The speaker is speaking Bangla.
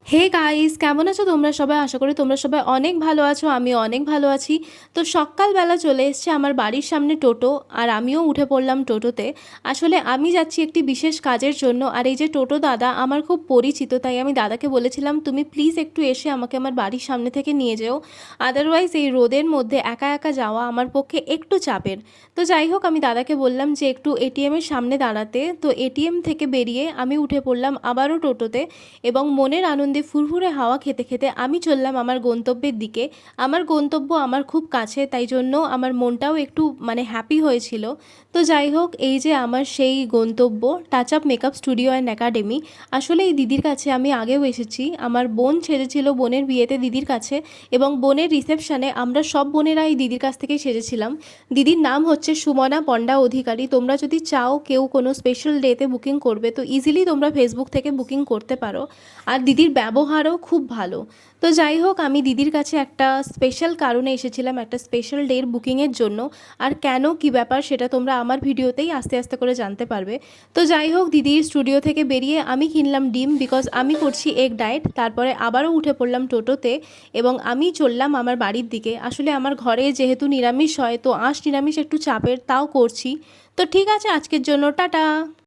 হে গাইস, কেমন আছো তোমরা সবাই? আশা করি তোমরা সবাই অনেক ভালো আছো। আমি অনেক ভালো আছি। তো সকালবেলা চলে এসছে আমার বাড়ির সামনে টোটো, আর আমিও উঠে পড়লাম টোটোতে। আসলে আমি যাচ্ছি একটি বিশেষ কাজের জন্য, আর এই যে টোটো দাদা আমার খুব পরিচিত, তাই আমি দাদাকে বলেছিলাম তুমি প্লিজ একটু এসে আমাকে আমার বাড়ির সামনে থেকে নিয়ে যেও। আদারওয়াইজ এই রোদের মধ্যে একা একা যাওয়া আমার পক্ষে একটু চাপের। তো যাই হোক, আমি দাদাকে বললাম যে একটু এটিএমের সামনে দাঁড়াতে। তো এটিএম থেকে বেরিয়ে আমি উঠে পড়লাম আবারও টোটোতে, এবং মনের আনন্দে ফুরফুরে হাওয়া খেতে খেতে আমি চললাম আমার গন্তব্যের দিকে। আমার গন্তব্য আমার খুব কাছে, তাই জন্য আমার মনটাও একটু হ্যাপি হয়েছিল। তো যাই হোক, এই যে আমার সেই গন্তব্য, touch up makeup studio and academy. আসলে এই দিদির কাছে আমি আগেও এসেছি। আমার বোন সেজেছিল বোনের বিয়েতে দিদির কাছে, এবং বোনের রিসেপশানে আমরা সব বোনেরা এই দিদির কাছ থেকেই সেজেছিলাম। দিদির নাম হচ্ছে সুমনা পণ্ডা অধিকারী। তোমরা যদি চাও কেউ কোনো স্পেশাল ডেতে বুকিং করবে, তো ইজিলি তোমরা ফেসবুক থেকে বুকিং করতে পারো। আর দিদির ব্যবহারও খুব ভালো। তো যাই হোক, আমি দিদির কাছে একটা স্পেশাল কারণে এসেছিলাম, একটা স্পেশাল ডের বুকিংয়ের জন্য। আর কেন, কী ব্যাপার, সেটা তোমরা আমার ভিডিওতেই আস্তে আস্তে করে জানতে পারবে। তো যাই হোক, দিদির স্টুডিও থেকে বেরিয়ে আমি কিনলাম ডিম, বিকজ আমি করছি এগ ডায়েট। তারপরে আবারও উঠে পড়লাম টোটোতে, এবং আমি চললাম আমার বাড়ির দিকে। আসলে আমার ঘরে যেহেতু নিরামিষ হয়, তো নিরামিষ একটু চাপের, তাও করছি। তো ঠিক আছে, আজকের জন্য টাটা।